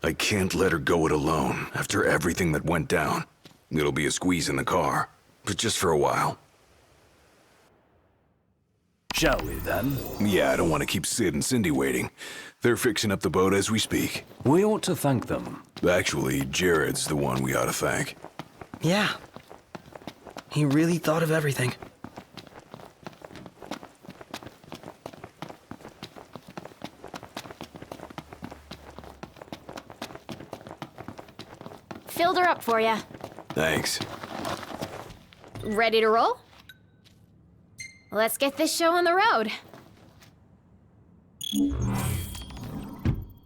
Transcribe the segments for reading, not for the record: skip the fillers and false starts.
I can't let her go it alone after everything that went down. It'll be a squeeze in the car, but just for a while. Shall we, then? Yeah, I don't want to keep Sid and Cindy waiting. They're fixing up the boat as we speak. We ought to thank them. Actually, Jared's the one we ought to thank. Yeah. He really thought of everything. Filled her up for ya. Thanks. Ready to roll? Let's get this show on the road.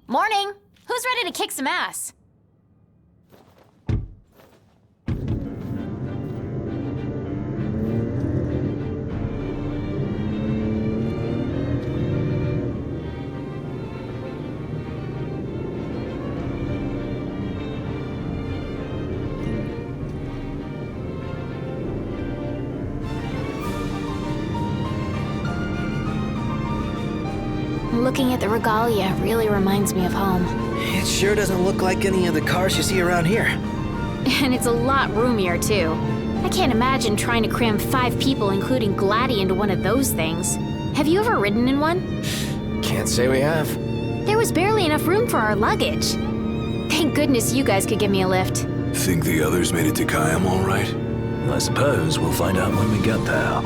Morning! Who's ready to kick some ass? Looking at the regalia really reminds me of home. It sure doesn't look like any of the cars you see around here. And it's a lot roomier, too. I can't imagine trying to cram 5 people, including Gladdy, into one of those things. Have you ever ridden in one? Can't say we have. There was barely enough room for our luggage. Thank goodness you guys could give me a lift. Think the others made it to Kayam all right? I suppose we'll find out when we get there.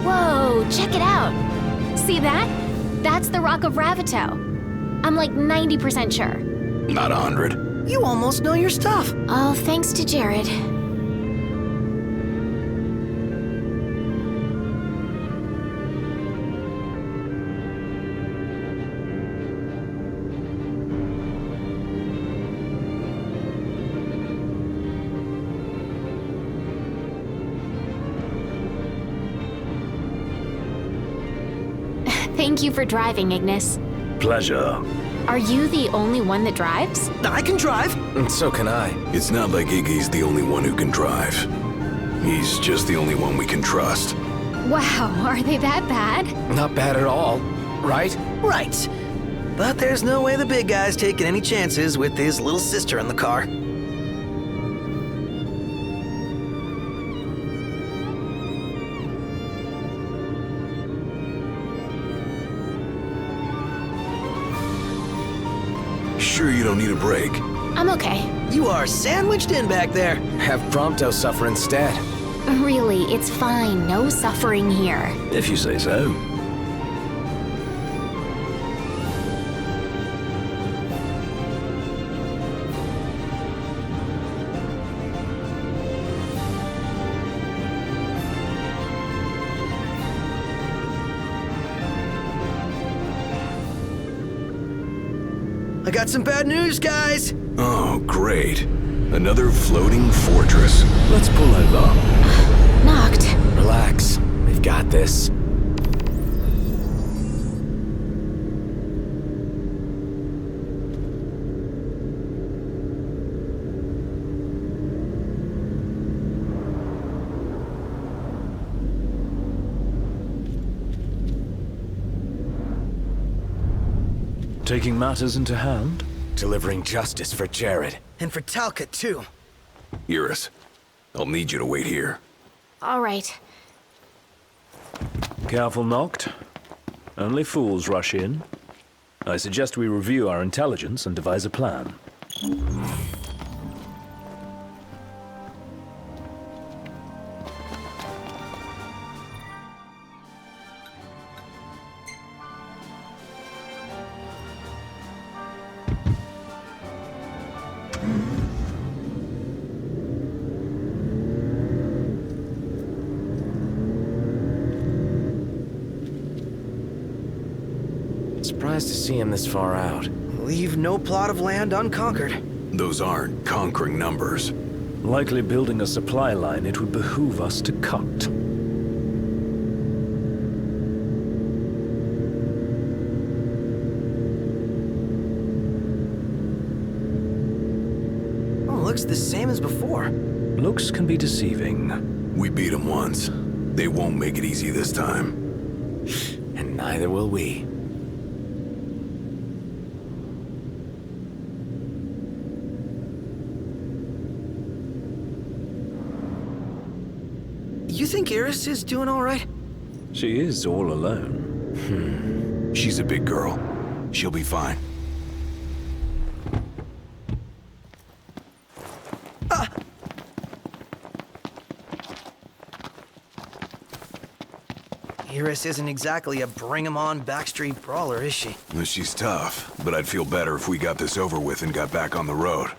Whoa, check it out. See that? That's the Rock of Ravito. I'm like 90% sure. Not 100. You almost know your stuff. All thanks to Jared. Thank you for driving, Ignis. Pleasure. Are you the only one that drives? I can drive. And so can I. It's not like Iggy's the only one who can drive. He's just the only one we can trust. Wow, are they that bad? Not bad at all, right? Right. But there's no way the big guy's taking any chances with his little sister in the car. Sure you don't need a break? I'm okay. You are sandwiched in back there. Have Prompto suffer instead. Really, it's fine. No suffering here. If you say so. I got some bad news, guys. Oh, great. Another floating fortress. Let's pull over. Knocked. Relax. We've got this. Taking matters into hand? Delivering justice for Jared. And for Talcott, too. Iris, I'll need you to wait here. All right. Careful, Noct. Only fools rush in. I suggest we review our intelligence and devise a plan. Surprised to see him this far out. Leave no plot of land unconquered. Those aren't conquering numbers. Likely building a supply line it would behoove us to cut. Oh, looks the same as before. Looks can be deceiving. We beat them once. They won't make it easy this time. And neither will we. You think Iris is doing all right? She is all alone. She's a big girl. She'll be fine. Iris isn't exactly a bring-em-on backstreet brawler, is she? Well, she's tough, but I'd feel better if we got this over with and got back on the road.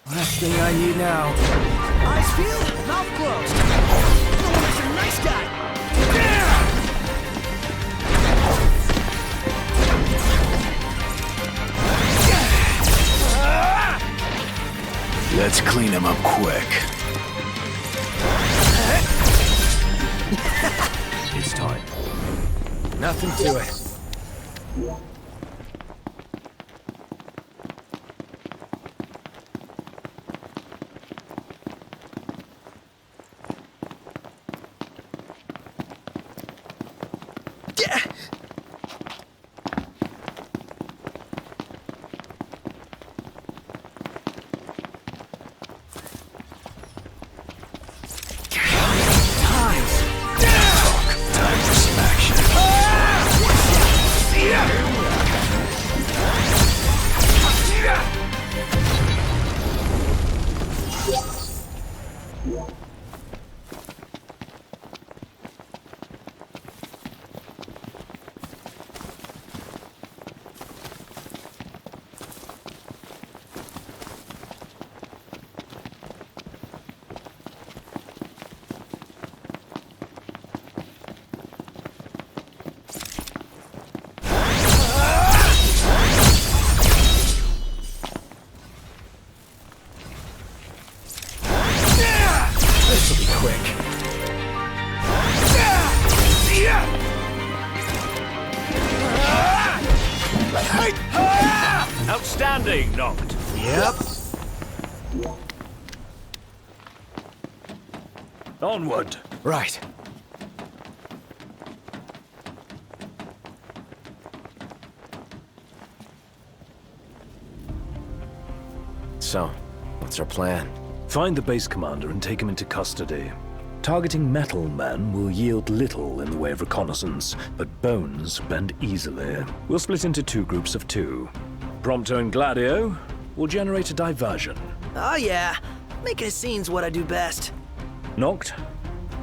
Last thing I need now. Eyes peeled, mouth closed. Oh, that's a nice guy. Let's clean him up quick. It's time. Nothing to it. Time for some action. This'll be quick. Outstanding, Noct. Yep. Onward. Right. So, what's our plan? Find the base commander and take him into custody. Targeting Metal Man will yield little in the way of reconnaissance, but Bones bend easily. We'll split into 2 groups of 2. Prompto and Gladio will generate a diversion. Oh yeah, making a scene's what I do best. Noct,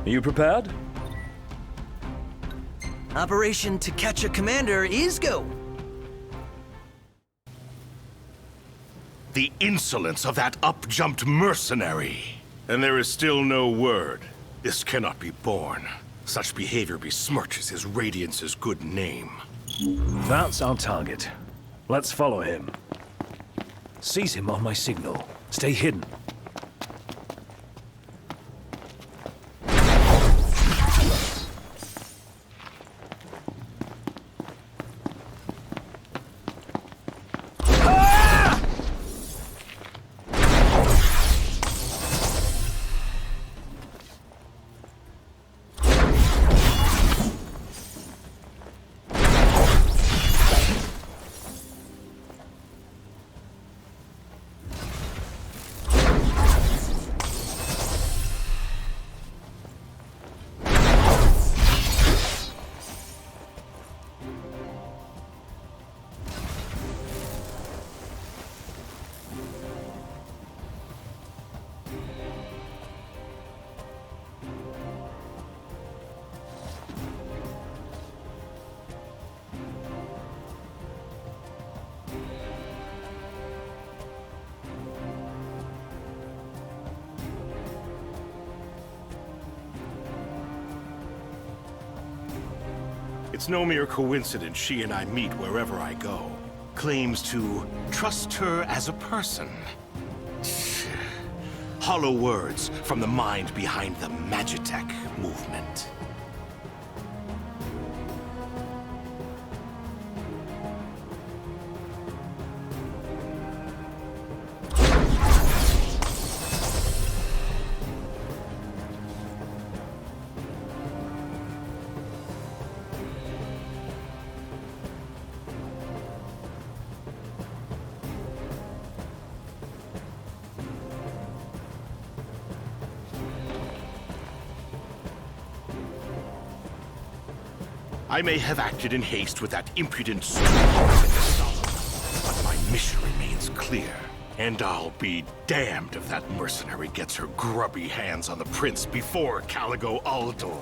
are you prepared? Operation To Catch a Commander is go. The insolence of that up-jumped mercenary. And there is still no word. This cannot be borne. Such behavior besmirches his Radiance's good name. That's our target. Let's follow him. Seize him on my signal. Stay hidden. It's no mere coincidence she and I meet wherever I go. Claims to trust her as a person. Hollow words from the mind behind the Magitech movement. I may have acted in haste with that impudent stupid, but my mission remains clear. And I'll be damned if that mercenary gets her grubby hands on the prince before Caligo Uldor.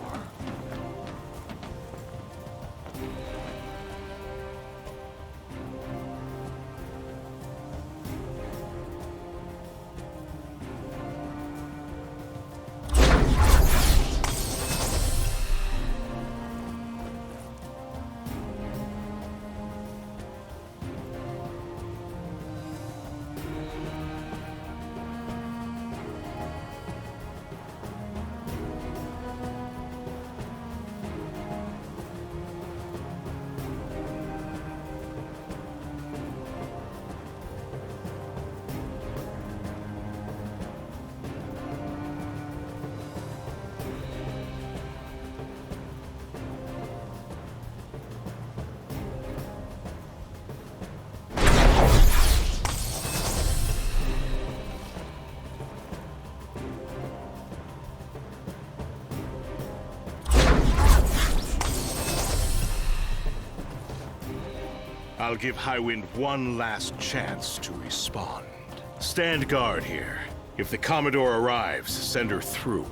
I'll give Highwind one last chance to respond. Stand guard here. If the Commodore arrives, send her through.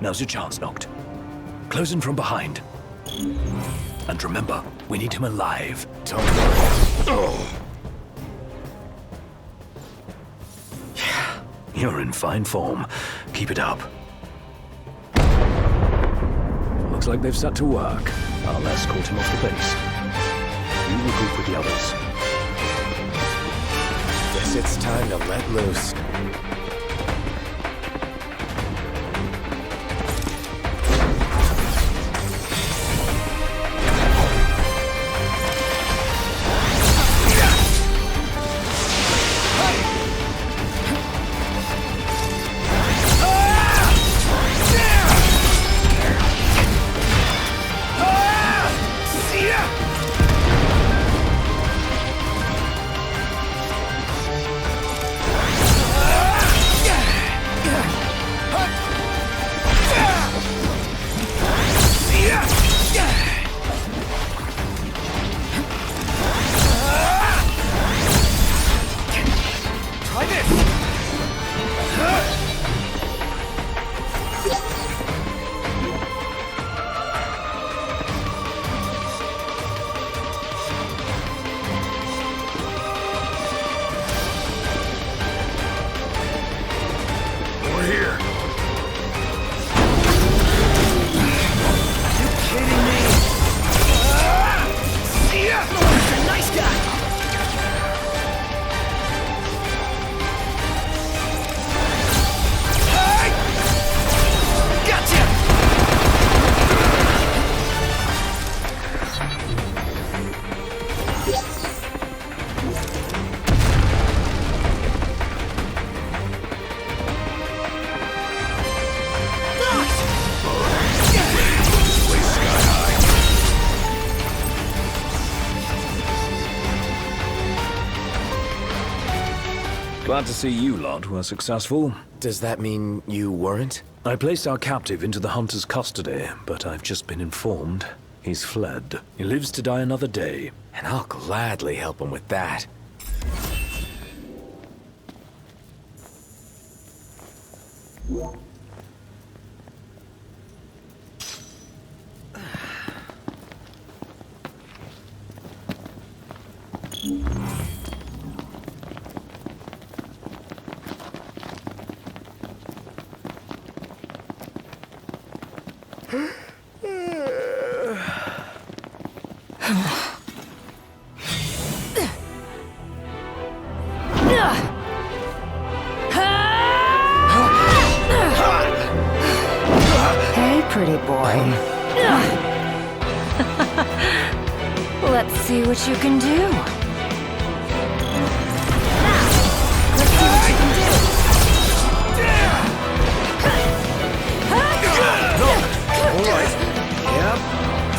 Now's your chance, Noct. Close in from behind. And remember, we need him alive. Don't worry. You're in fine form. Keep it up. Looks like they've set to work. I'll escort him off the base. You regroup with the others. Guess it's time to let loose. Glad to see you lot were successful. Does that mean you weren't? I placed our captive into the hunter's custody, but I've just been informed he's fled. He lives to die another day. And I'll gladly help him with that. Hey, pretty boy. Let's see what you can do. Let's see what you can do.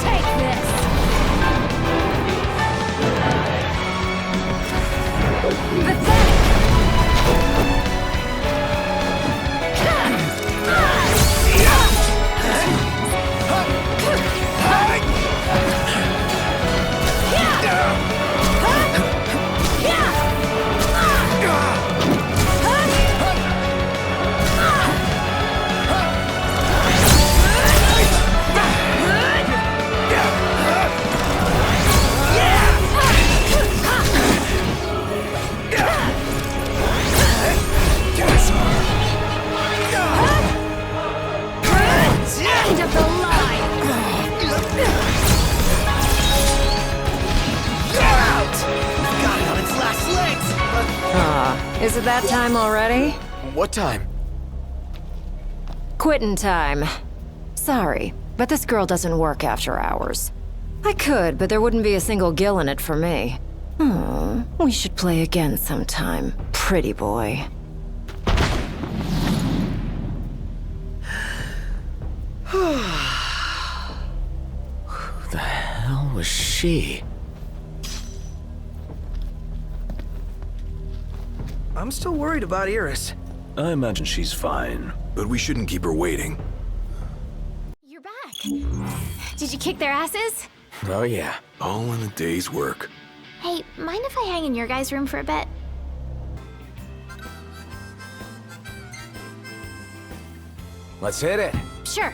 Take this. Pathetic. End of the line. Got it on its last legs. Is it that time already? What time? Quitting time. Sorry, but this girl doesn't work after hours. I could, but there wouldn't be a single gill in it for me. We should play again sometime, pretty boy. Who the hell was she? I'm still worried about Iris. I imagine she's fine. But we shouldn't keep her waiting. You're back. Did you kick their asses? Oh yeah. All in a day's work. Hey, mind if I hang in your guys' room for a bit? Let's hit it. Sure.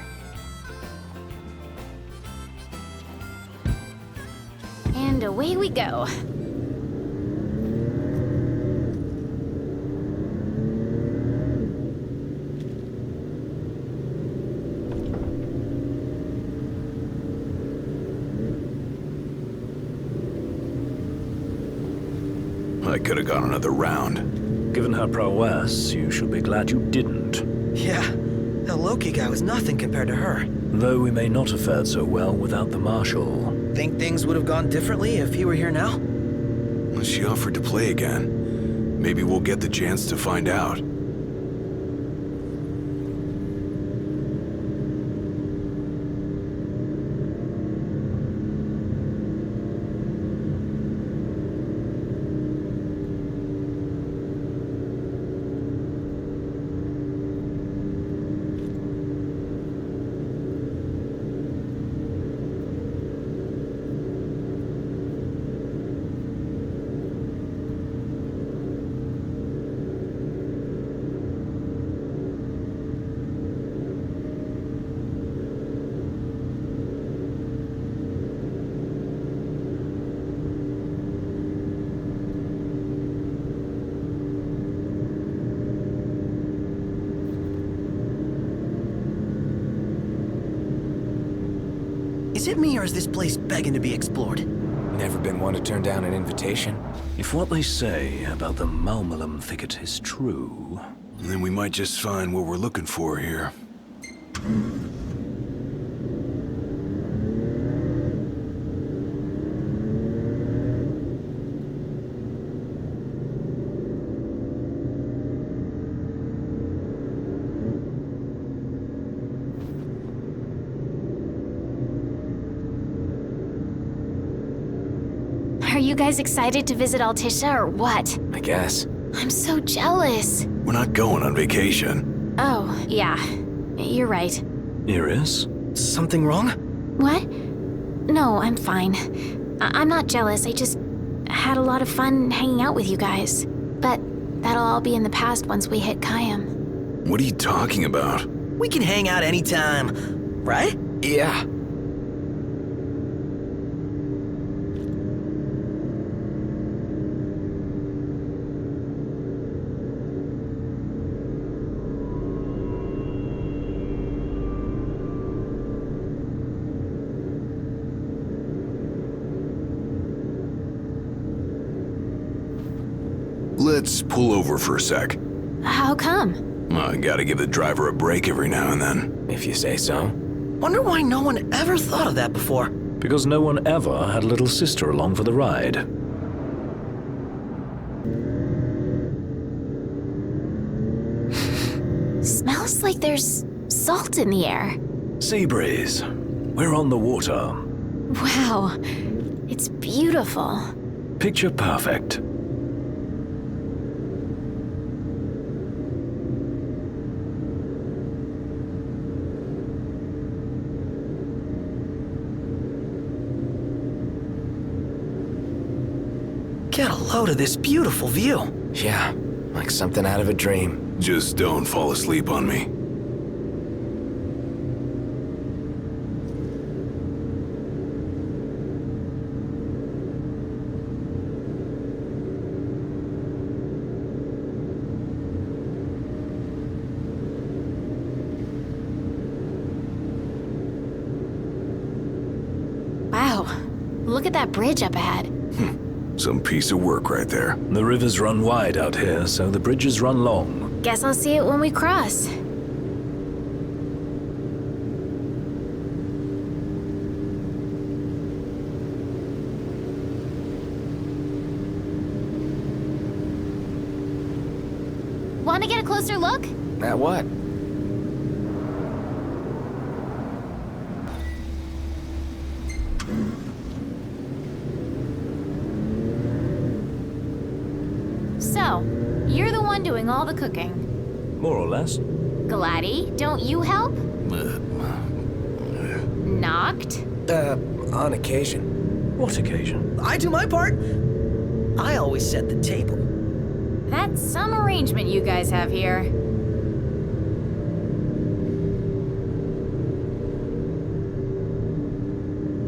And away we go. I could have gone another round. Given her prowess, you should be glad you didn't. Yeah, that Loki guy was nothing compared to her. Though we may not have fared so well without the Marshal. Think things would have gone differently if he were here now? Well, she offered to play again. Maybe we'll get the chance to find out. Is it me or is this place begging to be explored? Never been one to turn down an invitation. If what they say about the Malmalum thicket is true... Then we might just find what we're looking for here. Are you guys excited to visit Altissia or what? I guess. I'm so jealous. We're not going on vacation. Oh, yeah. You're right. Iris? Something wrong? What? No, I'm fine. I'm not jealous. I just had a lot of fun hanging out with you guys. But that'll all be in the past once we hit Kayam. What are you talking about? We can hang out anytime, right? Yeah. Let's pull over for a sec. How come? I gotta give the driver a break every now and then. If you say so. Wonder why no one ever thought of that before. Because no one ever had a little sister along for the ride. Smells like there's salt in the air. Sea breeze. We're on the water. Wow. It's beautiful. Picture perfect. Get a load of this beautiful view. Yeah, like something out of a dream. Just don't fall asleep on me. Wow. Look at that bridge up ahead. Some piece of work right there. The rivers run wide out here, so the bridges run long. Guess I'll see it when we cross. Want to get a closer look? At what? So, you're the one doing all the cooking. More or less. Gladdy, don't you help? Knocked? On occasion. What occasion? I do my part. I always set the table. That's some arrangement you guys have here.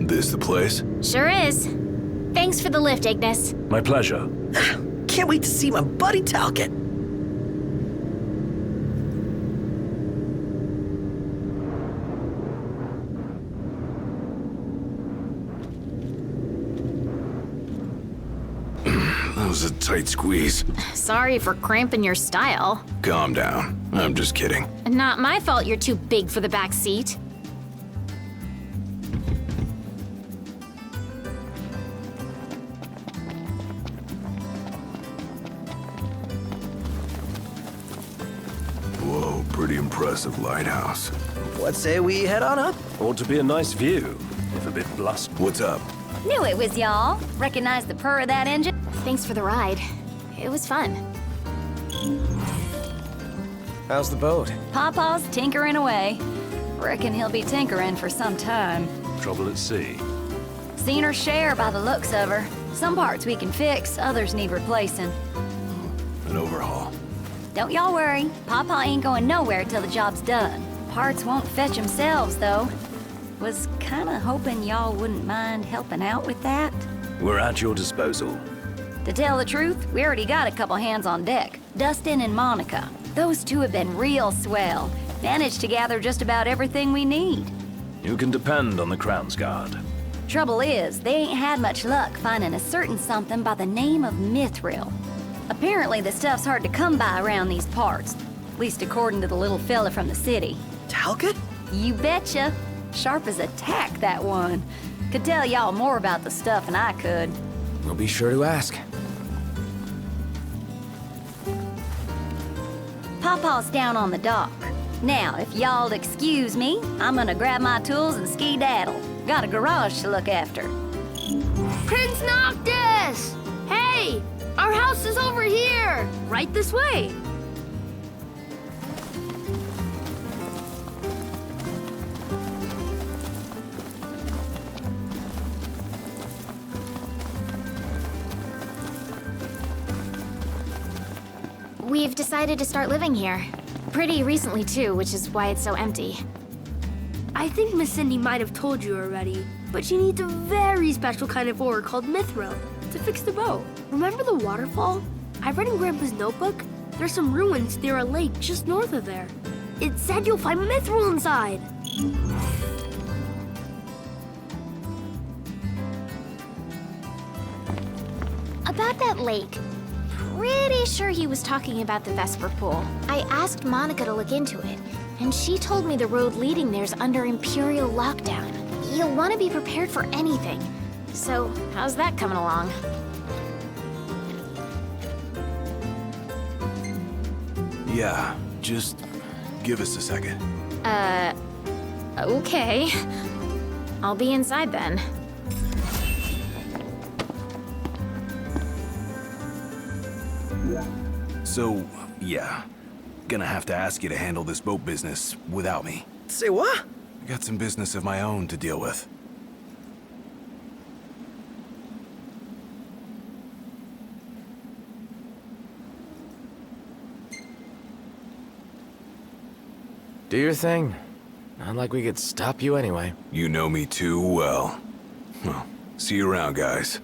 This the place? Sure is. Thanks for the lift, Ignis. My pleasure. Can't wait to see my buddy Talcott. That was a tight squeeze. Sorry for cramping your style. Calm down. I'm just kidding. Not my fault you're too big for the back seat. Whoa, pretty impressive lighthouse. What say we head on up? Ought to be a nice view, if a bit blustery. What's up? Knew it was y'all. Recognize the purr of that engine? Thanks for the ride. It was fun. How's the boat? Pawpaw's tinkering away. Reckon he'll be tinkering for some time. Trouble at sea. Seen her share by the looks of her. Some parts we can fix, others need replacing. An overhaul. Don't y'all worry. Pawpaw ain't going nowhere till the job's done. Parts won't fetch themselves, though. Was kinda hoping y'all wouldn't mind helping out with that. We're at your disposal. To tell the truth, we already got a couple hands on deck. Dustin and Monica. Those two have been real swell. Managed to gather just about everything we need. You can depend on the Crown's Guard. Trouble is, they ain't had much luck finding a certain something by the name of Mithril. Apparently the stuff's hard to come by around these parts. At least according to the little fella from the city. Talcott? You betcha. Sharp as a tack, that one. Could tell y'all more about the stuff than I could. We'll be sure to ask. Pawpaw's down on the dock. Now, if y'all'd excuse me, I'm gonna grab my tools and ski-daddle. Got a garage to look after. Prince Noctis! Hey! Our house house is over here! Right this way! We've decided to start living here. Pretty recently, too, which is why it's so empty. I think Miss Cindy might have told you already, but she needs a very special kind of ore called mithril to fix the boat. Remember the waterfall? I read in Grandpa's notebook. There's some ruins near a lake just north of there. It said you'll find mithril inside. About that lake. Pretty sure he was talking about the Vesper Pool. I asked Monica to look into it, and she told me the road leading there's under Imperial lockdown. You'll want to be prepared for anything. So, how's that coming along? Yeah, just give us a second. Okay. I'll be inside then. So, yeah. Gonna have to ask you to handle this boat business without me. Say what? I got some business of my own to deal with. Do your thing. Not like we could stop you anyway. You know me too well. Well, see you around, guys.